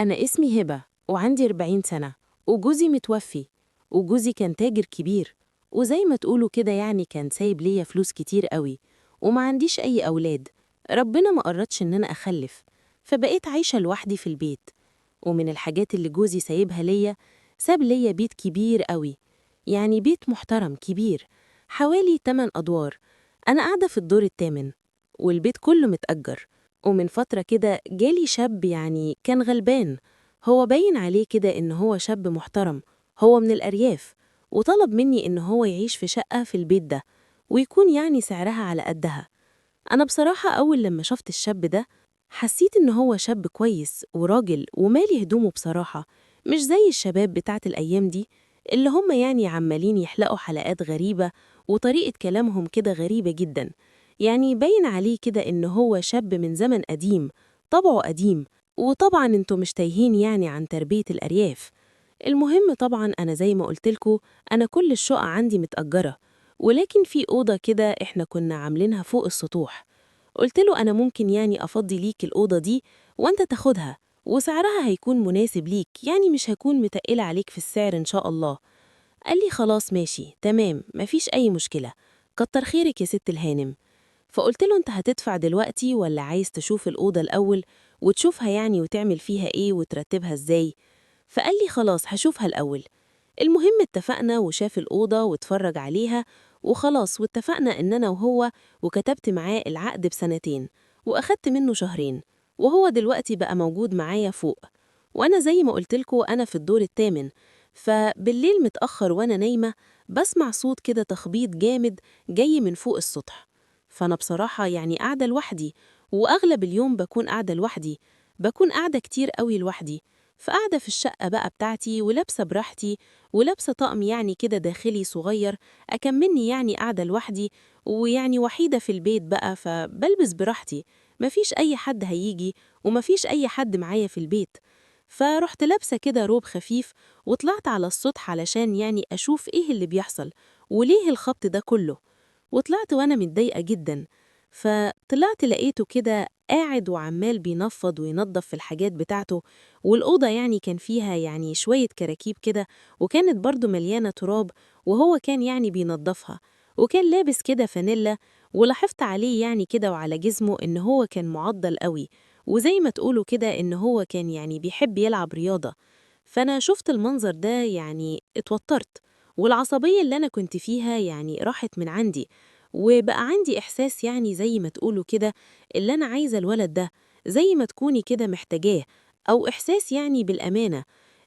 أنا اسمي هبة وعندي 40 سنة وجوزي متوفي. وجوزي كان تاجر كبير، وزي ما تقولوا كده يعني كان سايب ليا فلوس كتير قوي، وما عنديش أي أولاد. ربنا ما قررتش إن أنا أخلف، فبقيت عايشة لوحدي في البيت. ومن الحاجات اللي جوزي سايبها ليا، ساب ليا بيت كبير قوي، يعني بيت محترم كبير، حوالي 8 أدوار. أنا قاعدة في الدور الثامن، والبيت كله متأجر. ومن فترة كده جالي شاب يعني كان غلبان، هو باين عليه كده إن هو شاب محترم، هو من الأرياف، وطلب مني إن هو يعيش في شقة في البيت ده، ويكون يعني سعرها على قدها. أنا بصراحة أول لما شفت الشاب ده حسيت إن هو شاب كويس وراجل ومالي هدومه بصراحة، مش زي الشباب بتاعت الأيام دي اللي هم يعني عمالين يحلقوا حلقات غريبة، وطريقة كلامهم كده غريبة جدا. يعني باين عليه كده إن هو شاب من زمن قديم، طبعه قديم. وطبعا انتوا مش تايهين يعني عن تربية الأرياف. المهم طبعا أنا زي ما قلتلكوا، أنا كل الشقق عندي متأجرة، ولكن في أوضة كده إحنا كنا عاملينها فوق السطوح. قلت له أنا ممكن يعني أفضي ليك الأوضة دي وأنت تاخدها، وسعرها هيكون مناسب ليك، يعني مش هكون متقلة عليك في السعر إن شاء الله. قال لي خلاص ماشي تمام مفيش أي مشكلة، كتر خيرك يا ست الهانم. فقلت له أنت هتدفع دلوقتي ولا عايز تشوف الأوضة الأول وتشوفها يعني وتعمل فيها إيه وترتبها إزاي؟ فقال لي خلاص هشوفها الأول. المهم اتفقنا وشاف الأوضة واتفرج عليها وخلاص، واتفقنا إن أنا وهو، وكتبت معاه العقد بسنتين، وأخدت منه شهرين، وهو دلوقتي بقى موجود معايا فوق. وأنا زي ما قلتلكوا أنا في الدور الثامن، فبالليل متأخر وأنا نايمة بسمع صوت كده تخبيط جامد جاي من فوق السطح. فأنا بصراحة يعني قاعدة لوحدي، وأغلب اليوم بكون قاعدة لوحدي، بكون قاعدة كتير قوي لوحدي. فقاعدة في الشقة بقى بتاعتي ولابسة براحتي، ولابسة طقم يعني كده داخلي صغير، أكملني يعني قاعدة لوحدي، ويعني وحيدة في البيت بقى فبلبس براحتي، مفيش أي حد هيجي ومفيش أي حد معايا في البيت. فرحت لابسة كده روب خفيف وطلعت على السطح علشان يعني أشوف إيه اللي بيحصل وليه الخبط ده كله. وطلعت وأنا متضايقة جدا. فطلعت لقيته كده قاعد وعمال بينفض وينظف في الحاجات بتاعته، والأوضة يعني كان فيها يعني شوية كراكيب كده، وكانت برضو مليانة تراب، وهو كان يعني بينظفها، وكان لابس كده فانيلا. ولاحظت عليه يعني كده وعلى جسمه إن هو كان معضل قوي، وزي ما تقولوا كده إن هو كان يعني بيحب يلعب رياضة. فأنا شفت المنظر ده يعني اتوترت، والعصبية اللي أنا كنت فيها يعني راحت من عندي، وبقى عندي إحساس يعني زي ما تقولوا كده اللي أنا عايزة الولد ده، زي ما تكوني كده محتاجاه، أو إحساس يعني بالأمانة.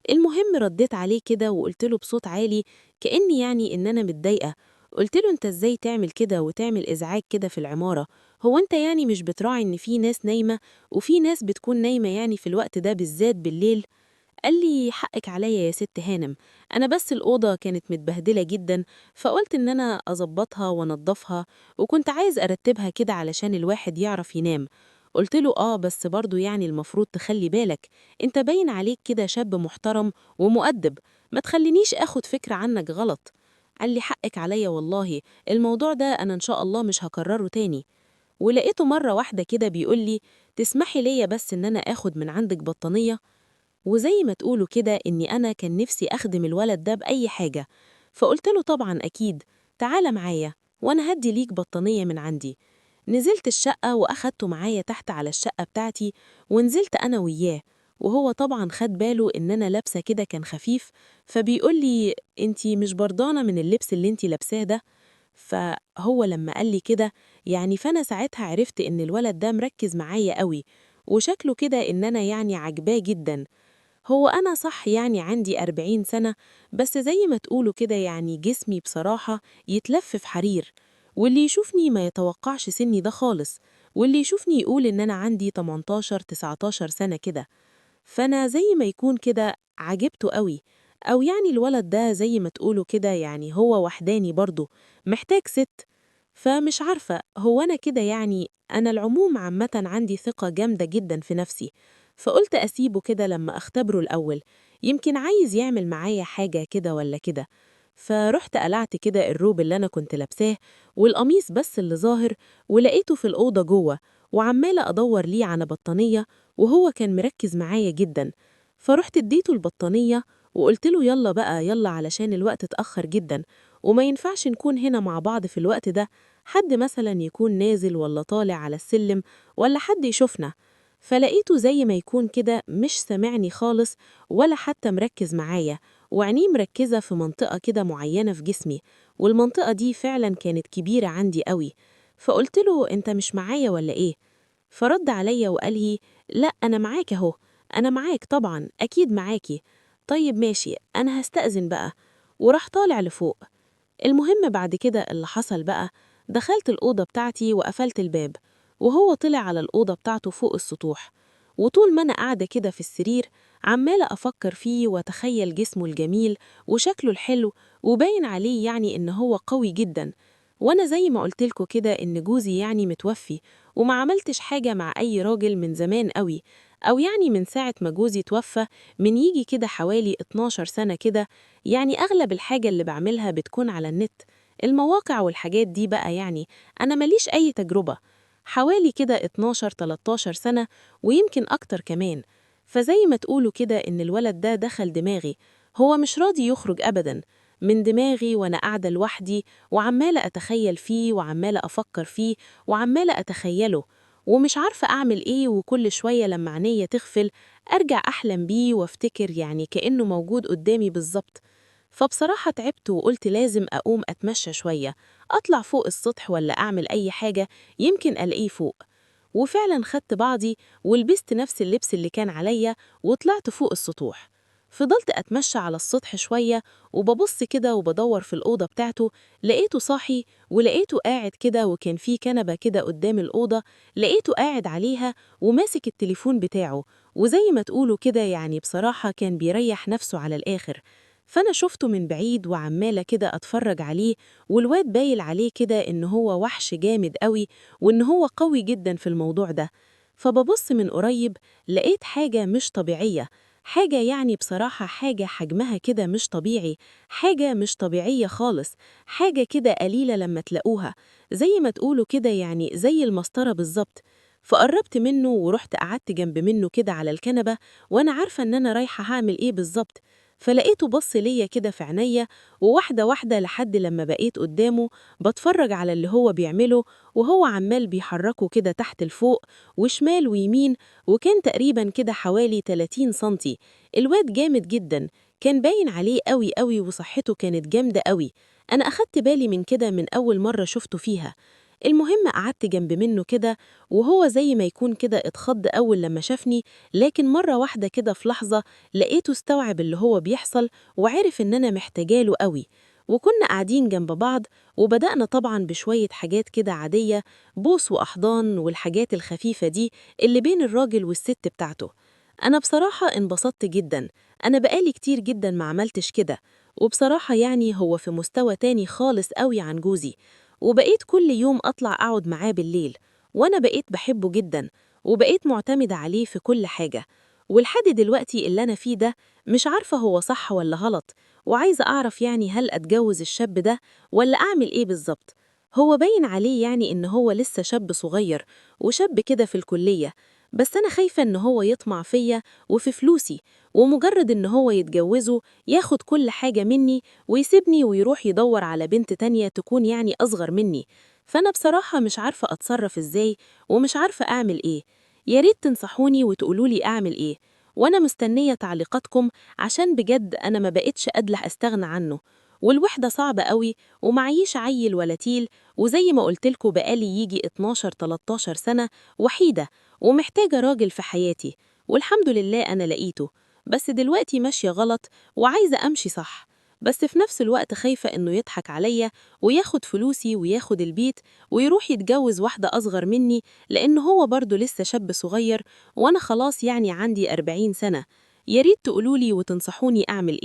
المهم رديت عليه كده وقلت له بصوت عالي كأني يعني إن أنا متضايقة. قلت له أنت إزاي تعمل كده وتعمل إزعاج كده في العمارة؟ هو أنت يعني مش بتراعي إن في ناس نايمة، وفي ناس بتكون نايمة يعني في الوقت ده بالذات بالليل؟ قال لي حقك عليا يا ست هانم، أنا بس الأوضة كانت متبهدلة جدا، فقلت إن أنا أظبطها وأنضفها، وكنت عايز أرتبها كده علشان الواحد يعرف ينام. قلت له بس برضو يعني المفروض تخلي بالك، انت باين عليك كده شاب محترم ومؤدب، ما تخلينيش اخد فكرة عنك غلط. قال لي حقك عليا والله، الموضوع ده أنا إن شاء الله مش هكرره تاني. ولقيته مرة واحدة كده بيقول لي تسمحي ليا بس إن أنا آخد من عندك بطانية. وزي ما تقولوا كده إني أنا كان نفسي أخدم الولد ده بأي حاجة. فقلت له طبعا أكيد، تعال معايا وأنا هدي ليك بطانية من عندي. نزلت الشقة وأخدته معايا تحت على الشقة بتاعتي، ونزلت أنا وياه. وهو طبعا خد باله إن أنا لابسة كده كان خفيف، فبيقول لي انتي مش برضانة من اللبس اللي انتي لابساه ده؟ فهو لما قال لي كده يعني فأنا ساعتها عرفت إن الولد ده مركز معايا قوي، وشكله كده إن أنا يعني عجباه جدا. هو أنا صح يعني عندي 40 سنة، بس زي ما تقولوا كده يعني جسمي بصراحة يتلف في حرير، واللي يشوفني ما يتوقعش سني ده خالص، واللي يشوفني يقول إن أنا عندي 18 19 سنة كده. فأنا زي ما يكون كده عجبته قوي، أو يعني الولد ده زي ما تقولوا كده يعني هو وحداني برضه، محتاج ست. فمش عارفة هو أنا كده يعني أنا العموم عامة عندي ثقة جامدة جدا في نفسي، فقلت أسيبه كده لما أختبره الأول، يمكن عايز يعمل معايا حاجة كده ولا كده. فرحت قلعت كده الروب اللي أنا كنت لابساه والقميص بس اللي ظاهر، ولقيته في الأوضة جوه، وعمالة أدور ليه على بطانية، وهو كان مركز معايا جدا. فرحت اديته البطانية وقلت له يلا بقى يلا علشان الوقت اتأخر جدا، وما ينفعش نكون هنا مع بعض في الوقت ده، حد مثلا يكون نازل ولا طالع على السلم ولا حد يشوفنا. فلقيته زي ما يكون كده مش سامعني خالص ولا حتى مركز معايا، وعينيه مركزة في منطقة كده معينة في جسمي، والمنطقة دي فعلا كانت كبيرة عندي قوي. فقلت له انت مش معايا ولا ايه؟ فرد عليا وقال لي لا أنا معاك أهو، أنا معاك طبعا أكيد معاكي. طيب ماشي أنا هستأذن بقى، وراح طالع لفوق. المهم بعد كده اللي حصل بقى، دخلت الأوضة بتاعتي وقفلت الباب، وهو طلع على الأوضة بتاعته فوق السطوح. وطول ما أنا قاعدة كده في السرير عمالة أفكر فيه وأتخيل جسمه الجميل وشكله الحلو، وباين عليه يعني إن هو قوي جدا. وأنا زي ما قلتلكوا كده إن جوزي يعني متوفي، وما عملتش حاجة مع أي راجل من زمان قوي، أو يعني من ساعة ما جوزي توفى، من يجي كده حوالي 12 سنة كده. يعني أغلب الحاجة اللي بعملها بتكون على النت، المواقع والحاجات دي بقى يعني. أنا ماليش أي تجربة، حوالي كده 12-13 سنة ويمكن أكتر كمان. فزي ما تقولوا كده إن الولد ده دخل دماغي، هو مش راضي يخرج أبدا من دماغي، وأنا قاعدة لوحدي وعمالة أتخيل فيه وعمالة أفكر فيه وعمالة أتخيله، ومش عارفة أعمل إيه. وكل شوية لما عينيا تغفل أرجع أحلم بيه وافتكر يعني كأنه موجود قدامي بالظبط. فبصراحة تعبت وقلت لازم أقوم أتمشى شوية، أطلع فوق السطح ولا أعمل أي حاجة يمكن ألاقيه فوق. وفعلا خدت بعضي ولبست نفس اللبس اللي كان عليا وطلعت فوق السطوح. فضلت أتمشى على السطح شوية وببص كده وبدور في الأوضة بتاعته، لقيته صاحي ولقيته قاعد كده، وكان في كنبة كده قدام الأوضة لقيته قاعد عليها وماسك التليفون بتاعه، وزي ما تقولوا كده يعني بصراحة كان بيريح نفسه على الآخر. فأنا شفته من بعيد وعمالة كده أتفرج عليه، والواد باين عليه كده إن هو وحش جامد قوي، وإن هو قوي جدا في الموضوع ده. فببص من قريب لقيت حاجة مش طبيعية، حاجة يعني بصراحة حاجة حجمها كده مش طبيعي، حاجة مش طبيعية خالص، حاجة كده قليلة لما تلاقوها، زي ما تقولوا كده يعني زي المسطرة بالظبط. فقربت منه ورحت قعدت جنب منه كده على الكنبة، وأنا عارفة إن أنا رايحة هعمل إيه بالظبط. فلقيته بص ليا كده في عينيا، وواحدة واحدة لحد لما بقيت قدامه بتفرج على اللي هو بيعمله، وهو عمال بيحركه كده تحت لفوق وشمال ويمين، وكان تقريبا كده حوالي 30 سنتي. الواد جامد جدا، كان باين عليه قوي قوي وصحته كانت جامدة قوي. أنا أخدت بالي من كده من أول مرة شفته فيها. المهم قعدت جنب منه كده، وهو زي ما يكون كده اتخض أول لما شافني، لكن مرة واحدة كده في لحظة لقيته استوعب اللي هو بيحصل وعرف إن أنا محتاجاله قوي. وكنا قاعدين جنب بعض، وبدأنا طبعا بشوية حاجات كده عادية، بوس وأحضان والحاجات الخفيفة دي اللي بين الراجل والست بتاعته. أنا بصراحة انبسطت جدا، أنا بقالي كتير جدا ما عملتش كده. وبصراحة يعني هو في مستوى تاني خالص قوي عن جوزي، وبقيت كل يوم أطلع أقعد معاه بالليل، وأنا بقيت بحبه جدا وبقيت معتمدة عليه في كل حاجة. ولحد دلوقتي اللي أنا فيه ده مش عارفة هو صح ولا غلط، وعايزة أعرف يعني هل أتجوز الشاب ده ولا أعمل إيه بالظبط. هو باين عليه يعني إن هو لسه شاب صغير وشاب كده في الكلية، بس أنا خايفة إن هو يطمع فيا وفي فلوسي، ومجرد إن هو يتجوزه ياخد كل حاجة مني ويسيبني ويروح يدور على بنت تانية تكون يعني أصغر مني. فأنا بصراحة مش عارفة أتصرف إزاي ومش عارفة أعمل إيه. ياريت تنصحوني وتقولولي أعمل إيه، وأنا مستنية تعليقاتكم عشان بجد أنا ما بقتش قادرة أستغنى عنه. والوحدة صعبة قوي ومعيش عيل ولا تيل، وزي ما قلتلكوا بقالي يجي 12-13 سنة وحيدة ومحتاجة راجل في حياتي، والحمد لله أنا لقيته. بس دلوقتي ماشية غلط وعايزة أمشي صح، بس في نفس الوقت خايفة إنه يضحك عليا وياخد فلوسي وياخد البيت ويروح يتجوز واحدة أصغر مني، لأنه هو برضه لسه شاب صغير وأنا خلاص يعني عندي 40 سنة. ياريت تقولولي وتنصحوني أعمل إيه.